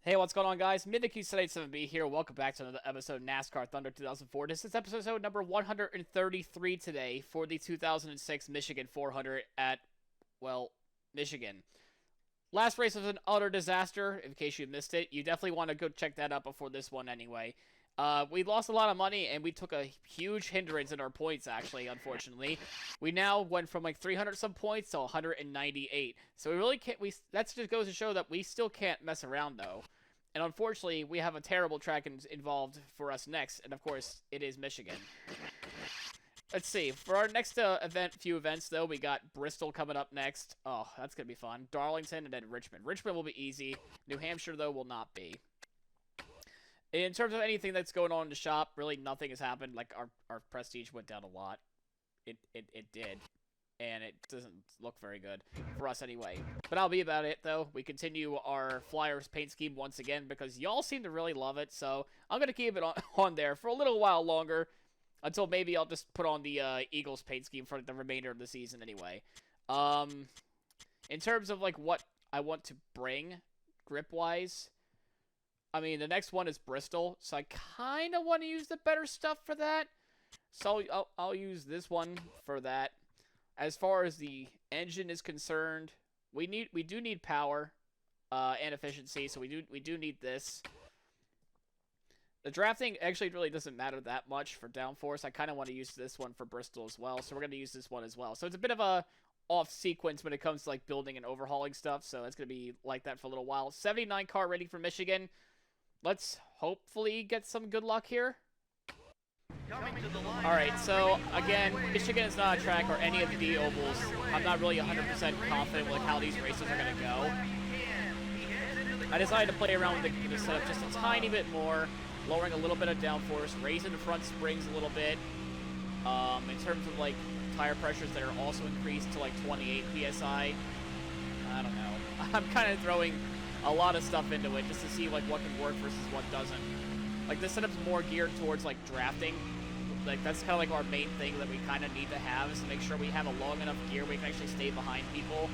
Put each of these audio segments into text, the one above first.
Hey, what's going on, guys? MidTheQ787B here. Welcome back to another episode of NASCAR Thunder 2004. This is episode number 133 today for the 2006 Michigan 400 at, well, Michigan. Last race was an utter disaster, in case you missed it. You definitely want to go check that out before this one anyway. We lost a lot of money, and we took a huge hindrance in our points, actually, unfortunately. We now went from like 300 some points to 198. So we really can't, that just goes to show that we still can't mess around, though. And unfortunately, we have a terrible track involved for us next, and of course, it is Michigan. Let's see. For our next few events, though, we got Bristol coming up next. Oh, that's going to be fun. Darlington, and then Richmond. Richmond will be easy. New Hampshire, though, will not be. In terms of anything that's going on in the shop, really nothing has happened. Like, our prestige went down a lot. It did. And it doesn't look very good for us anyway. But I'll be about it, though. We continue our Flyers paint scheme once again because y'all seem to really love it. So I'm going to keep it on there for a little while longer until maybe I'll just put on the Eagles paint scheme for the remainder of the season anyway. In terms of, like, what I want to bring grip-wise, I mean, the next one is Bristol, so I kind of want to use the better stuff for that. So I'll use this one for that. As far as the engine is concerned, we do need power and efficiency, so we do need this. The drafting actually really doesn't matter that much for downforce. I kind of want to use this one for Bristol as well, so we're going to use this one as well. So it's a bit of a off sequence when it comes to like building and overhauling stuff, so it's going to be like that for a little while. 79 car ready for Michigan. Let's hopefully get some good luck here. Alright, so again, Michigan is not a track or any of the D ovals. I'm not really 100% confident with how these races are going to go. I decided to play around with the setup just a tiny bit more, lowering a little bit of downforce, raising the front springs a little bit. In terms of like tire pressures that are also increased to like 28 PSI. I don't know. I'm kind of throwing a lot of stuff into it just to see like what can work versus what doesn't. Like this setup's more geared towards like drafting. Like that's kind of like our main thing that we kind of need to have is to make sure we have a long enough gear we can actually stay behind people.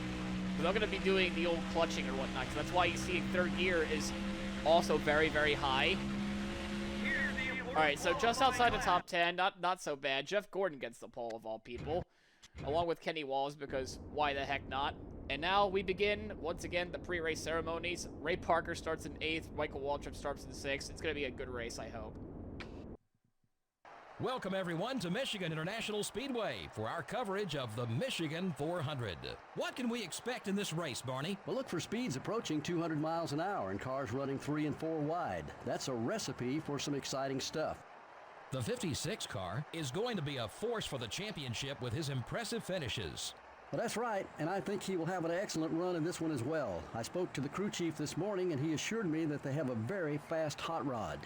Because I'm going to be doing the old clutching or whatnot. Because that's why you see third gear is also very, very high. Alright, so just outside the top 10, not so bad. Jeff Gordon gets the pole of all people. Along with Kenny Walls because why the heck not? And now we begin, once again, the pre-race ceremonies. Ray Parker starts in 8th, Michael Waltrip starts in 6th. It's going to be a good race, I hope. Welcome, everyone, to Michigan International Speedway for our coverage of the Michigan 400. What can we expect in this race, Barney? Well, look for speeds approaching 200 miles an hour and cars running 3 and 4 wide. That's a recipe for some exciting stuff. The 56 car is going to be a force for the championship with his impressive finishes. Well, that's right, and I think he will have an excellent run in this one as well. I spoke to the crew chief this morning, and he assured me that they have a very fast hot rod.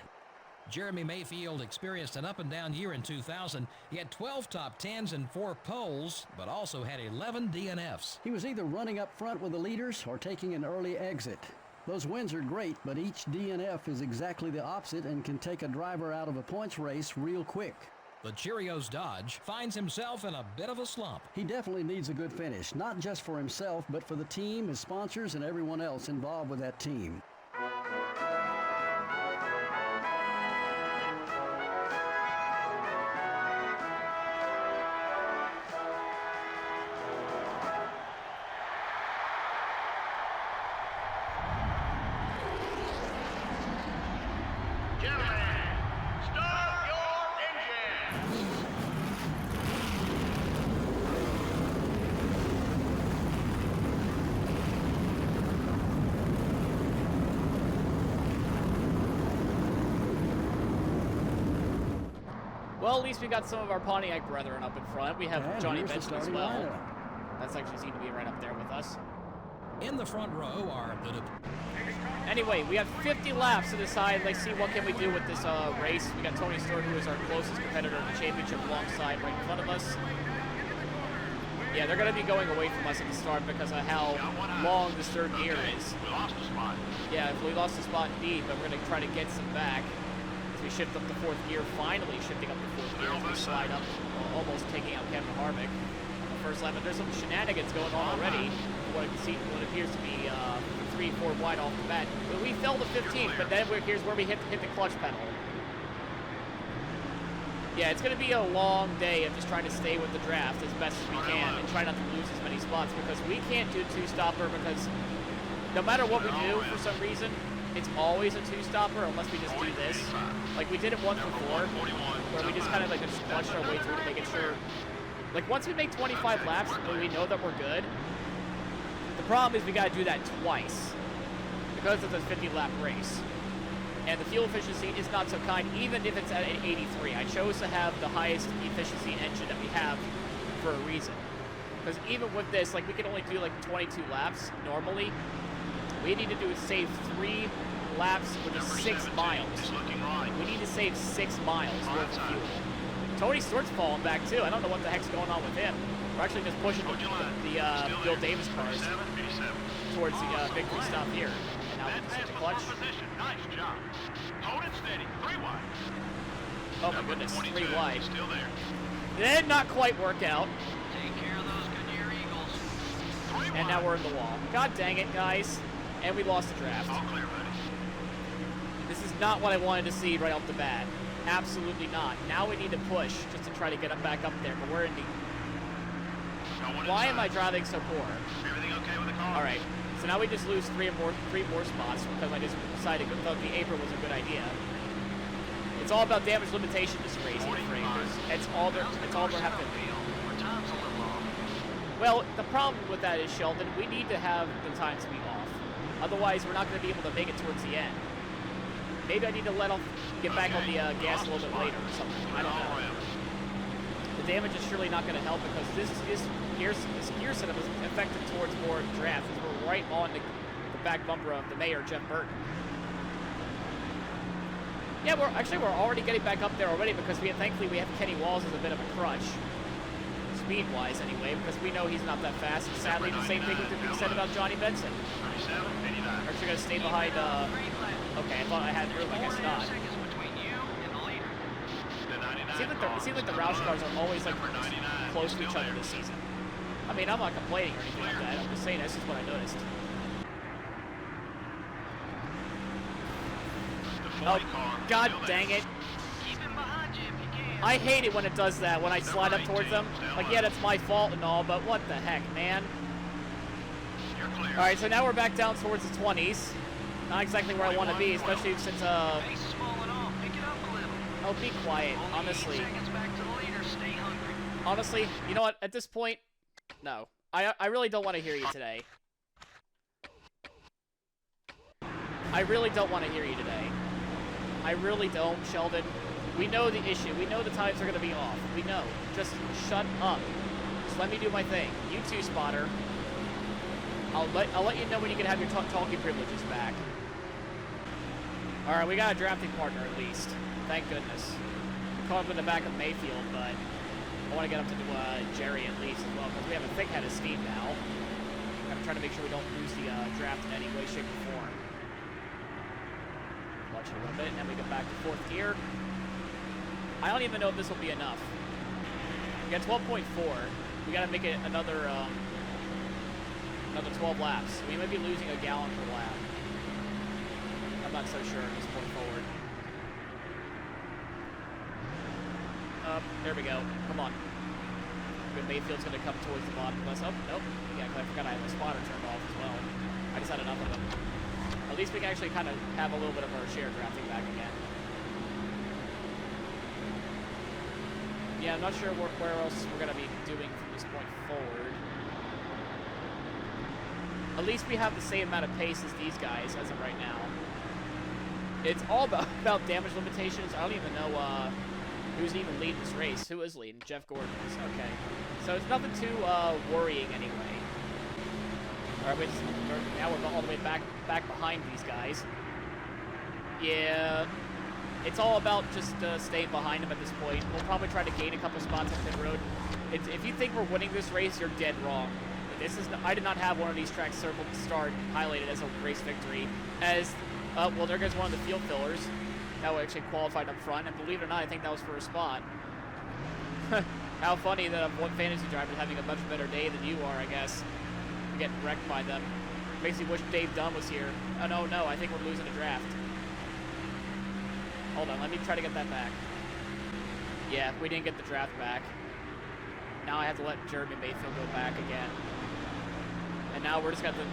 Jeremy Mayfield experienced an up-and-down year in 2000. He had 12 top 10s and 4 poles, but also had 11 DNFs. He was either running up front with the leaders or taking an early exit. Those wins are great, but each DNF is exactly the opposite and can take a driver out of a points race real quick. The Cheerios Dodge finds himself in a bit of a slump. He definitely needs a good finish, not just for himself, but for the team, his sponsors, and everyone else involved with that team. Well, at least we got some of our Pontiac brethren up in front. We have Johnny Benson as well. That's actually seemed to be right up there with us. In the front row are the... Anyway, we have 50 laps to decide. Let's see what can we do with this race. We got Tony Stewart, who is our closest competitor in the championship, alongside right in front of us. Yeah, they're going to be going away from us at the start because of how long this third gear is. We lost a spot. Yeah, we lost a spot indeed, but we're going to try to get some back. We shift up to 4th gear, finally shifting up to 4th gear as we slide up, almost taking out Kevin Harvick on the first lap. But there's some shenanigans going on already. what appears to be 3-4 wide off the bat. But we fell to 15th, but then here's where we hit the clutch pedal. Yeah, it's going to be a long day of just trying to stay with the draft as best as we can and try not to lose as many spots because we can't do a two-stopper because no matter what we do, for some reason, it's always a two-stopper unless we just do this. Like, we did it once before, where we just kind of, like, just punched our way through to make it sure. Like, once we make 25 laps, we know that we're good. The problem is we got to do that twice because it's a 50-lap race. And the fuel efficiency is not so kind, even if it's at 83. I chose to have the highest efficiency engine that we have for a reason. Because even with this, like, we can only do, like, 22 laps normally. We need to save 3 laps, which is 6 miles. We need to save 6 miles worth of fuel. Tony Stewart's falling back, too. I don't know what the heck's going on with him. We're actually just pushing the Bill Davis cars towards the victory stop here. And now we just hit the clutch. Nice job. Hold it steady. 3 wide. Oh my goodness, 3 wide. Did not quite work out. Take care of those Goodyear Eagles. And now we're in the wall. God dang it, guys. And we lost the draft. All clear, buddy. This is not what I wanted to see right off the bat. Absolutely not. Now we need to push just to try to get them back up there, but we're in the... Why am I driving so poor? Everything okay with the car? All right. So now we just lose 3 more spots because I just decided I thought the apron was a good idea. It's all about damage limitation this race, It's all they're having. Well, the problem with that is, Sheldon, we need to have the times be off. Otherwise, we're not going to be able to make it towards the end. Maybe I need to get back on the gas a little bit later or something. I don't know. The damage is surely not going to help because this gear setup is affected towards more draft. We're right on the back bumper of the mayor, Jeff Burton. Yeah, we're already getting back up there already because thankfully we have Kenny Walls as a bit of a crutch. Speed-wise, anyway, because we know he's not that fast. And sadly, the same thing would be said about Johnny Benson. We're actually going to stay behind, okay, I thought I had room, I guess not. It seems like the Roush cars are always, like, close to each other this season. I mean, I'm not complaining or anything like that. I'm just saying that's just what I noticed. Oh, god dang it. I hate it when it does that, when I slide up towards them. Like, yeah, that's my fault and all, but what the heck, man? Alright, so now we're back down towards the 20s. Not exactly where I want to be, especially since, oh, be quiet, honestly. Honestly, you know what, at this point, no. I really don't want to hear you today. I really don't want to hear you today. I really don't, Sheldon. We know the issue. We know the times are going to be off. We know. Just shut up. Just let me do my thing. You too, Spotter. I'll let you know when you can have your talking privileges back. Alright, we got a drafting partner at least. Thank goodness. We caught up in the back of Mayfield, but I want to get up to Jerry at least as well, because we have a thick head of steam now. Gotta try to make sure we don't lose the draft in any way, shape, or form. Clutch a little bit, and then we get back to 4th gear. I don't even know if this will be enough. We got 12.4. We gotta make it another 12 laps. We might be losing a gallon per lap. I'm not so sure at this point forward. There we go. Come on. Good, Mayfield's gonna come towards the bottom of us. Oh, nope. Yeah, I forgot I had my spotter turned off as well. I just had enough of them. At least we can actually kind of have a little bit of our share drafting back again. Yeah, I'm not sure where else we're going to be doing from this point forward. At least we have the same amount of pace as these guys as of right now. It's all about damage limitations. I don't even know who's even leading this race. Who is leading? Jeff Gordon is. Okay. So it's nothing too worrying anyway. All right, now we're all the way back behind these guys. Yeah. It's all about just staying behind them at this point. We'll probably try to gain a couple spots on pit road. If you think we're winning this race, you're dead wrong. I did not have one of these tracks circled to start highlighted as a race victory. Well, there goes one of the field fillers. That would actually qualified up front, and believe it or not, I think that was for a spot. How funny that one fantasy driver is having a much better day than you are, I guess. getting wrecked by them. Makes me wish Dave Dunn was here. Oh, no, I think we're losing a draft. Hold on, let me try to get that back. Yeah, we didn't get the draft back. Now I have to let Jeremy Mayfield go back again. And now we're just got to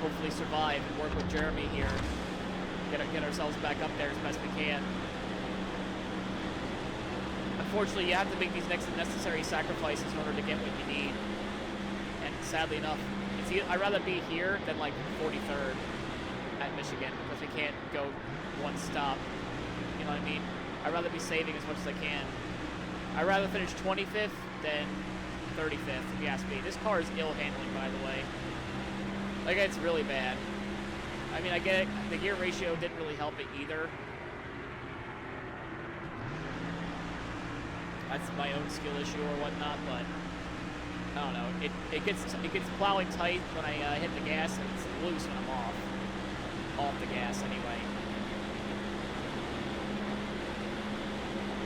hopefully survive and work with Jeremy here. Get ourselves back up there as best we can. Unfortunately, you have to make these next necessary sacrifices in order to get what you need. And sadly enough, I'd rather be here than like 43rd at Michigan because we can't go one stop. You know what I mean? I'd rather be saving as much as I can. I'd rather finish 25th than 35th, if you ask me. This car is ill handling, by the way. Like, it's really bad. I mean, I get it. The gear ratio didn't really help it either. That's my own skill issue or whatnot, but I don't know. It gets plowing tight when I hit the gas, and it's loose when I'm off the gas anyway.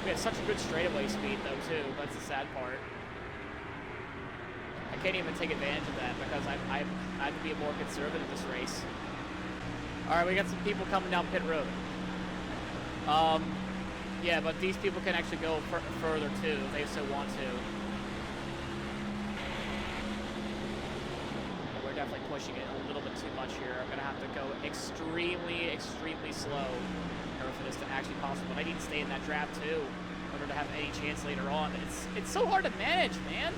We have such a good straightaway speed though too. That's the sad part. I can't even take advantage of that because I have to be more conservative this race. All right, we got some people coming down pit road. Yeah, but these people can actually go further too if they so want to. We're definitely pushing it a little bit too much here. I'm gonna have to go extremely, extremely slow in order for this to actually possible. But I need to stay in that draft too in order to have any chance later on. It's so hard to manage, man.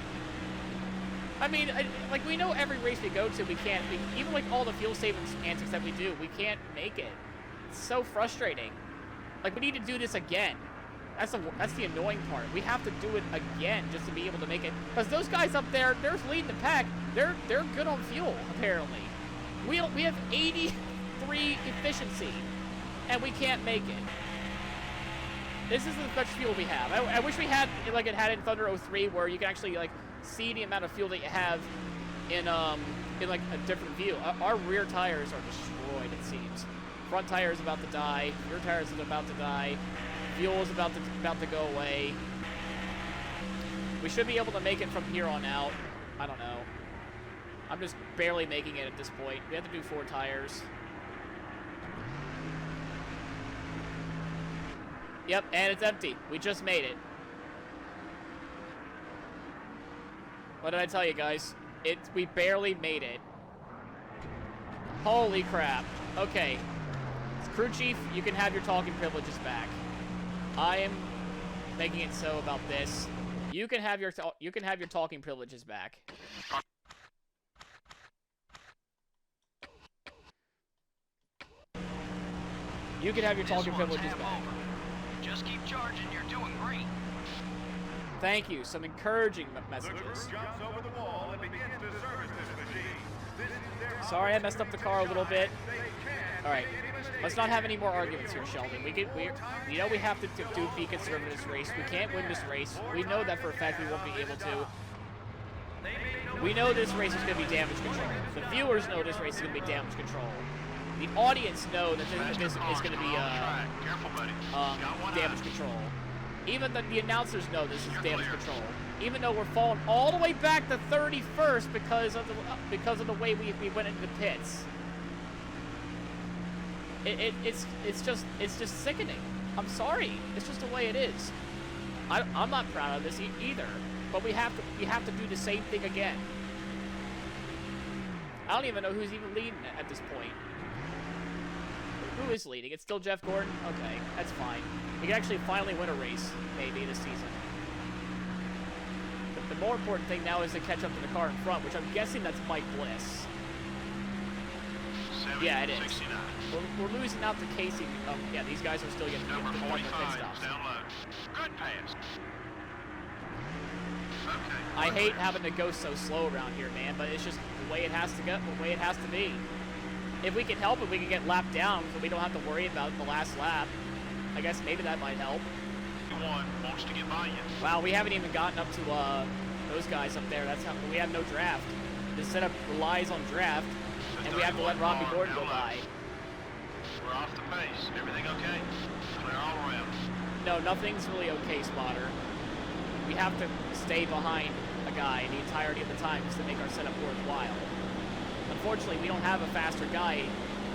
I mean, like, we know every race we go to, we can't, even like all the fuel savings antics that we do, we can't make it. It's so frustrating. Like, we need to do this again. That's the annoying part. We have to do it again just to be able to make it. Because those guys up there, they're leading the pack. They're good on fuel, apparently. We have 83 efficiency, and we can't make it. This is the much fuel we have. I wish we had, like it had in Thunder 03, where you can actually, like, see the amount of fuel that you have in like a different view. Our rear tires are destroyed, it seems. Front tire is about to die. Rear tires is about to die. Fuel is about to go away. We should be able to make it from here on out. I don't know. I'm just barely making it at this point. We have to do 4 tires. Yep, and it's empty. We just made it. What did I tell you guys? We barely made it. Holy crap. Okay. Crew chief, you can have your talking privileges back. I am making it so about this. You can have your talking privileges back. You can have your talking privileges back. Just keep charging. You're doing great. Thank you. Some encouraging messages. Sorry I messed up the car a little bit. All right. Let's not have any more arguments here, Sheldon. We know we have to be conservative this race. We can't win this race. We know that for a fact we won't be able to. We know this race is going to be damage control. The viewers know this race is going to be damage control. The audience know that this is going to be damage control. Even the announcers know this is damage control. Even though we're falling all the way back to 31st because of the way we went into the pits. It's just sickening. I'm sorry. It's just the way it is. I'm not proud of this either. But we have to do the same thing again. I don't even know who's even leading at this point. Who is leading? It's still Jeff Gordon? Okay, that's fine. He can actually finally win a race, maybe, this season. But the more important thing now is to catch up to the car in front, which I'm guessing that's Mike Bliss. Yeah, it is. We're losing out to Casey. Yeah, these guys are still getting Number the 45 pit stops. down low. Good pass. Okay. I hate having to go so slow around here, man, but it's just the way it has to go, the way it has to be. If we can help it, we can get lapped down so we don't have to worry about the last lap. I guess maybe that might help. One wants to get by you. Wow, we haven't even gotten up to those guys up there. That's how we have no draft. This setup relies on draft, and we have to let Robbie Gordon go by. We're off the pace. Everything okay? Clear all around. No, nothing's really okay, Spotter. We have to stay behind a guy the entirety of the time just to make our setup worthwhile. unfortunately, we don't have a faster guy,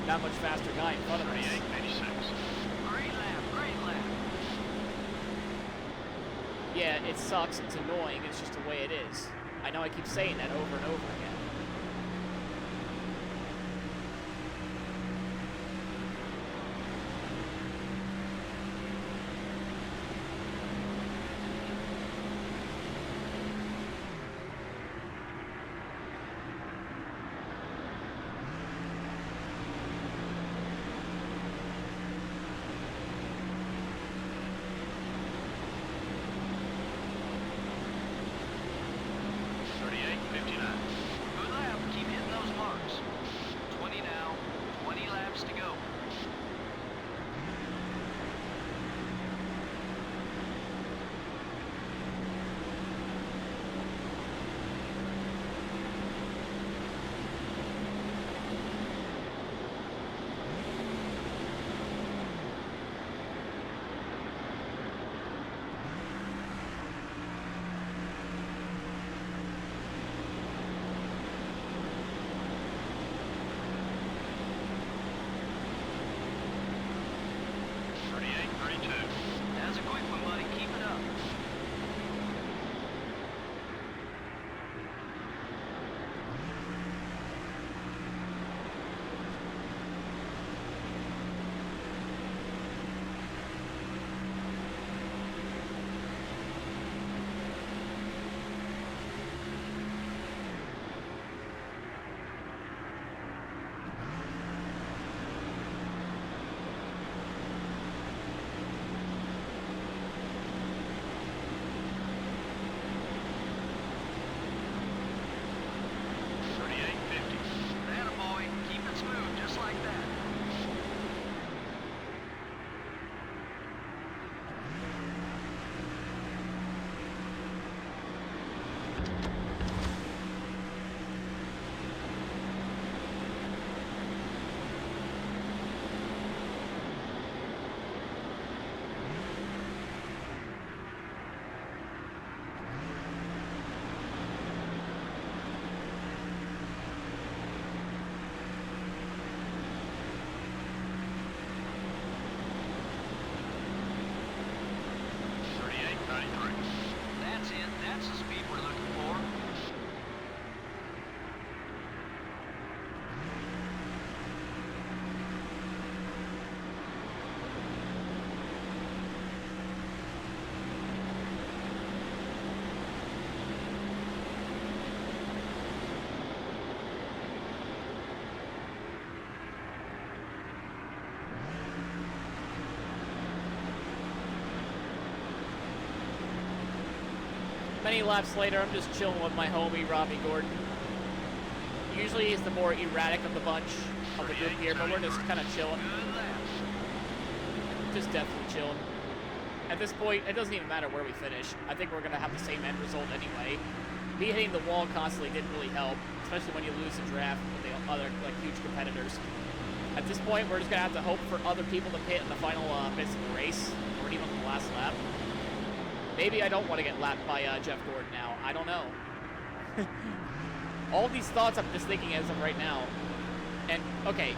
that much faster guy in front of us. 38.86. Great lap, great lap. Yeah, it sucks. It's annoying. It's just the way it is. I know I keep saying that over and over again. Good lap, keep hitting those marks. 20 now, 20 laps to go. That's a quick one, buddy. Keep it up. Attaboy, keep it smooth, just like that. That's it. That's the speed we're looking for. Many laps later, I'm just chilling with my homie, Robbie Gordon. Usually he's the more erratic of the bunch of the group here, but we're just kind of chilling. Good lap. Just definitely chilling. At this point, it doesn't even matter where we finish. I think we're going to have the same end result anyway. Me hitting the wall constantly didn't really help, especially when you lose the draft with the other huge competitors. At this point, we're just going to have to hope for other people to pit in the final bits of the race, or even the last lap. Maybe I don't want to get lapped by Jeff Gordon now. I don't know. All these thoughts I'm just thinking as of right now. And, okay,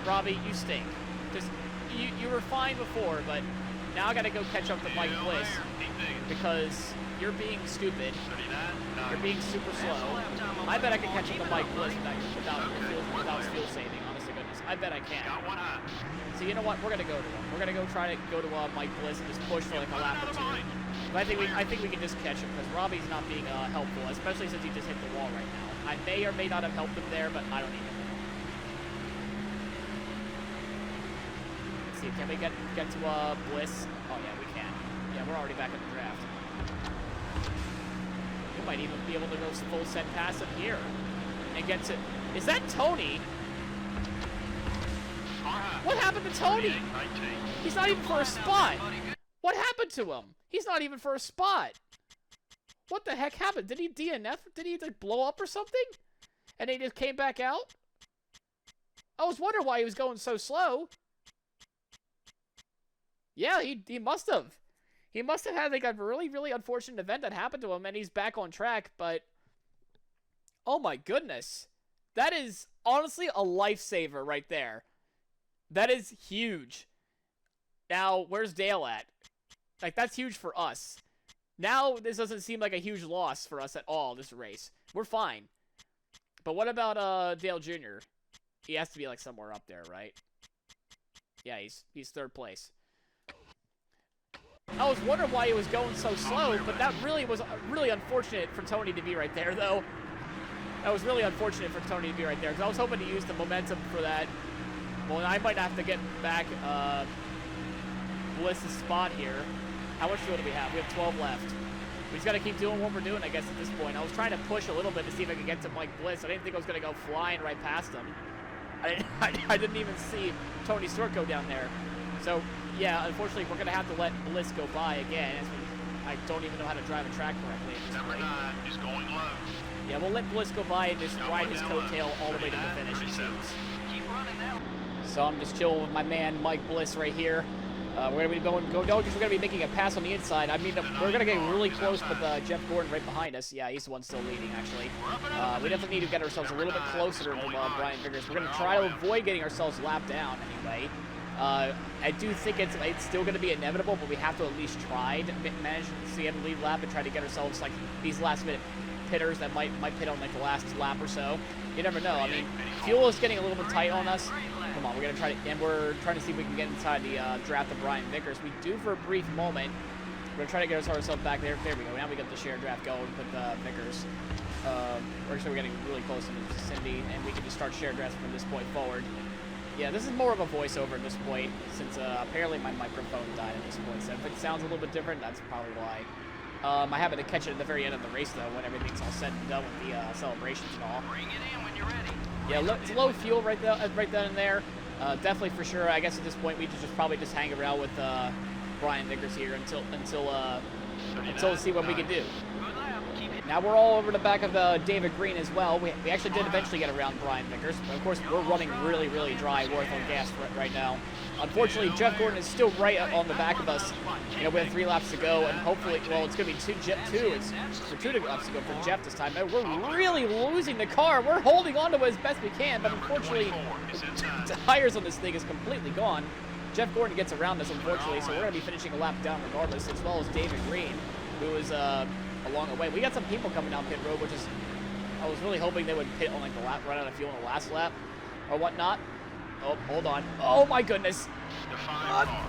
Robbie, you stink. Just, you were fine before, but now I got to go catch up to Mike Bliss because you're being stupid. You're being super slow. I bet I can catch up to Mike Bliss without fuel saving, honest to goodness. I bet I can. So you know what? We're going to go to him. We're going to go try to go to Mike Bliss and just push for like a lap or two. But I think we can just catch him because Robbie's not being helpful, especially since he just hit the wall right now. I may or may not have helped him there, but I don't even know. Let's see, can we get to Bliss? Oh yeah, we can. Yeah, we're already back in the draft. We might even be able to go full send pass him here and get to. Is that Tony? What happened to Tony? He's not even for a spot. What happened to him? He's not even for a spot. What the heck happened? Did he DNF? Did he like blow up or something? And he just came back out? I was wondering why he was going so slow. Yeah, he must have. He must have had like a really, really unfortunate event that happened to him, and he's back on track, but oh my goodness. That is honestly a lifesaver right there. That is huge. Now, where's Dale at? Like, that's huge for us. Now, this doesn't seem like a huge loss for us at all, this race. We're fine. But what about Dale Jr.? He has to be, like, somewhere up there, right? Yeah, he's third place. I was wondering why he was going so slow, but that really was really unfortunate for Tony to be right there, though. That was really unfortunate for Tony to be right there, because I was hoping to use the momentum for that. Well, I might have to get back Bliss's spot here. How much fuel do we have? We have 12 left. We just got to keep doing what we're doing, I guess, at this point. I was trying to push a little bit to see if I could get to Mike Bliss. I didn't think I was going to go flying right past him. I didn't even see Tony Stewart go down there. So, yeah, unfortunately, we're going to have to let Bliss go by again. I don't even know how to drive a track correctly at this Number point. 9 is going low. Yeah, we'll let Bliss go by and just ride his coattail all the way to the finish, it seems. Keep running now. So I'm just chilling with my man, Mike Bliss, right here. We're going to be going because we're going to be making a pass on the inside. I mean, we're going to get really close with Jeff Gordon right behind us. Yeah, he's the one still leading, actually. We definitely need to get ourselves a little bit closer to Brian Vickers. We're going to try to avoid getting ourselves lapped down anyway. I do think it's still going to be inevitable, but we have to at least try to manage to see him lead lap and try to get ourselves like these last-minute hitters that might pit on like the last lap or so. You never know. I mean, fuel is getting a little bit tight on us. Come on, we're gonna try to, and we're trying to see if we can get inside the draft of Brian Vickers. We do for a brief moment. We're gonna try to get ourselves back there. There we go. Now we got the share draft going with Vickers. We're getting really close to Cindy, and we can just start share drafts from this point forward. Yeah, this is more of a voiceover at this point, since apparently my microphone died at this point. So if it sounds a little bit different, that's probably why. I happen to catch it at the very end of the race, though, when everything's all said and done with the celebrations and all. Bring it in when you're ready. Yeah, it's low fuel right then and there. Definitely for sure. I guess at this point we just probably just hang around with Brian Vickers here until we see what we can do. Good lap. Keep it. Now we're all over the back of David Green as well. We actually did eventually get around Brian Vickers, but of course we're running really, really dry, worth on gas right now. Unfortunately, Jeff Gordon is still right on the back of us. You know, we have 3 laps to go, and hopefully, well, it's going to be two laps to go for Jeff this time. And we're really losing the car. We're holding on to it as best we can, but unfortunately, the tires on this thing is completely gone. Jeff Gordon gets around us, unfortunately, so we're going to be finishing a lap down regardless, as well as David Green, who is along the way. We got some people coming down pit road, which is, I was really hoping they would pit on like the lap, run out of fuel on the last lap or whatnot. Oh, hold on. Oh my goodness.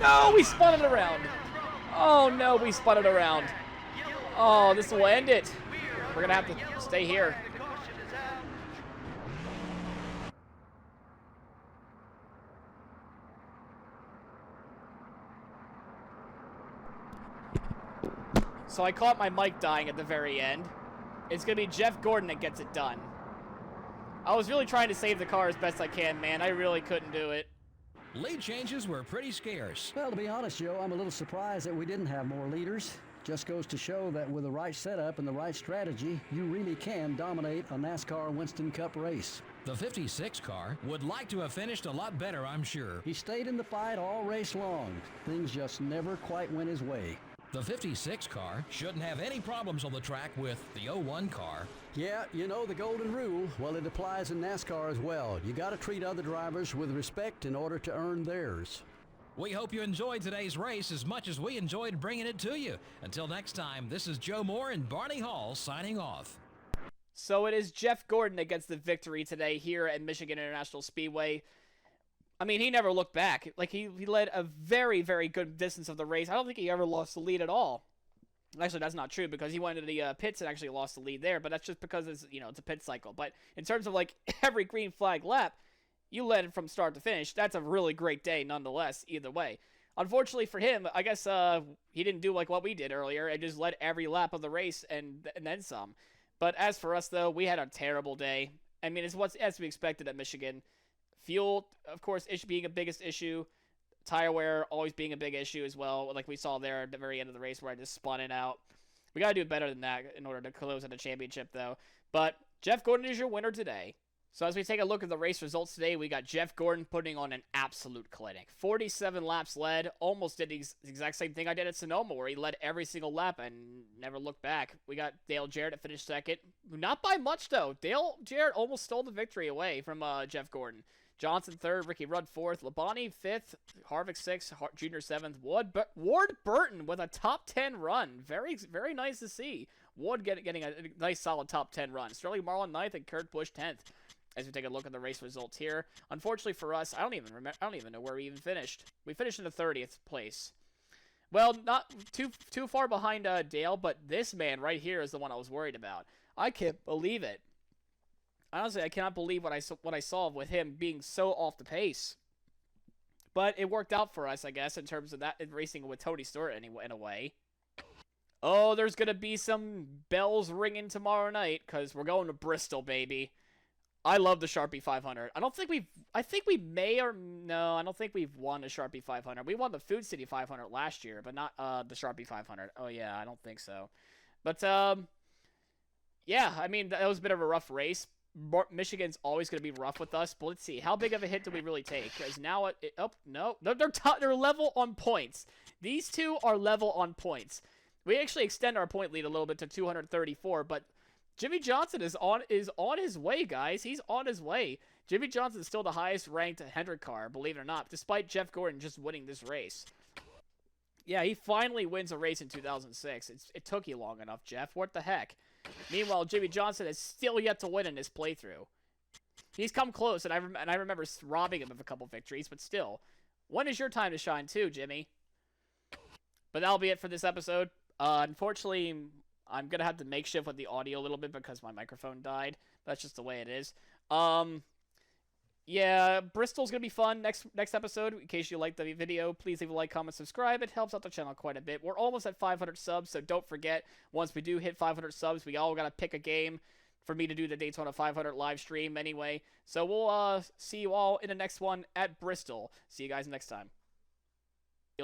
No, we spun it around. Oh no, we spun it around. Oh, this will end it. We're gonna have to stay here. So I caught my mic dying at the very end. It's gonna be Jeff Gordon that gets it done. I was really trying to save the car as best I can, man. I really couldn't do it. Lead changes were pretty scarce. Well, to be honest, Joe, I'm a little surprised that we didn't have more leaders. Just goes to show that with the right setup and the right strategy, you really can dominate a NASCAR Winston Cup race. The 56 car would like to have finished a lot better, I'm sure. He stayed in the fight all race long. Things just never quite went his way. The 56 car shouldn't have any problems on the track with the 01 car. Yeah, you know the golden rule. Well, it applies in NASCAR as well. You got to treat other drivers with respect in order to earn theirs. We hope you enjoyed today's race as much as we enjoyed bringing it to you. Until next time, this is Joe Moore and Barney Hall signing off. So it is Jeff Gordon that gets the victory today here at Michigan International Speedway. I mean, he never looked back. Like, he led a very, very good distance of the race. I don't think he ever lost the lead at all. Actually, that's not true because he went into the pits and actually lost the lead there, but that's just because it's, you know, it's a pit cycle. But in terms of, like, every green flag lap, you led it from start to finish. That's a really great day nonetheless, either way. Unfortunately for him, I guess he didn't do like what we did earlier and just led every lap of the race and then some. But as for us, though, we had a terrible day. I mean, it's what's as we expected at Michigan. Fuel, of course, being a biggest issue. Tire wear always being a big issue as well, like we saw there at the very end of the race where I just spun it out. We got to do better than that in order to close at the championship, though. But Jeff Gordon is your winner today. So as we take a look at the race results today, we got Jeff Gordon putting on an absolute clinic. 47 laps led, almost did the exact same thing I did at Sonoma, where he led every single lap and never looked back. We got Dale Jarrett that finished second. Not by much, though. Dale Jarrett almost stole the victory away from Jeff Gordon. Johnson third, Ricky Rudd fourth, Labonte fifth, Harvick sixth, Junior seventh, Ward Burton with a top 10 run. Very, very nice to see. Ward getting a nice solid top 10 run. Sterling Marlin ninth and Kurt Busch 10th. As we take a look at the race results here, unfortunately for us, I don't even know where we even finished. We finished in the 30th place. Well, not too far behind Dale, but this man right here is the one I was worried about. I can't believe it. Honestly, I cannot believe what I saw with him being so off the pace. But it worked out for us, I guess, in terms of that racing with Tony Stewart in a way. Oh, there's gonna be some bells ringing tomorrow night because we're going to Bristol, baby. I love the Sharpie 500. I don't think I think we may or no, I don't think we've won a Sharpie 500. We won the Food City 500 last year, but not the Sharpie 500. Oh yeah, I don't think so. But yeah, I mean that was a bit of a rough race. Michigan's always going to be rough with us, but let's see how big of a hit do we really take? Because now they're level on points. These two are level on points. We actually extend our point lead a little bit to 234, but Jimmy Johnson is on his way, guys. He's on his way. Jimmy Johnson is still the highest ranked Hendrick car, believe it or not, despite Jeff Gordon just winning this race. Yeah, he finally wins a race in 2006. It took you long enough, Jeff. What the heck? Meanwhile, Jimmy Johnson is still yet to win in this playthrough. He's come close, and I remember robbing him of a couple victories, but still. When is your time to shine too, Jimmy? But that'll be it for this episode. Unfortunately, I'm going to have to makeshift with the audio a little bit because my microphone died. That's just the way it is. Yeah, Bristol's going to be fun next episode. In case you liked the video, please leave a like, comment, subscribe. It helps out the channel quite a bit. We're almost at 500 subs, so don't forget, once we do hit 500 subs, we all got to pick a game for me to do the Daytona 500 live stream anyway. So we'll see you all in the next one at Bristol. See you guys next time.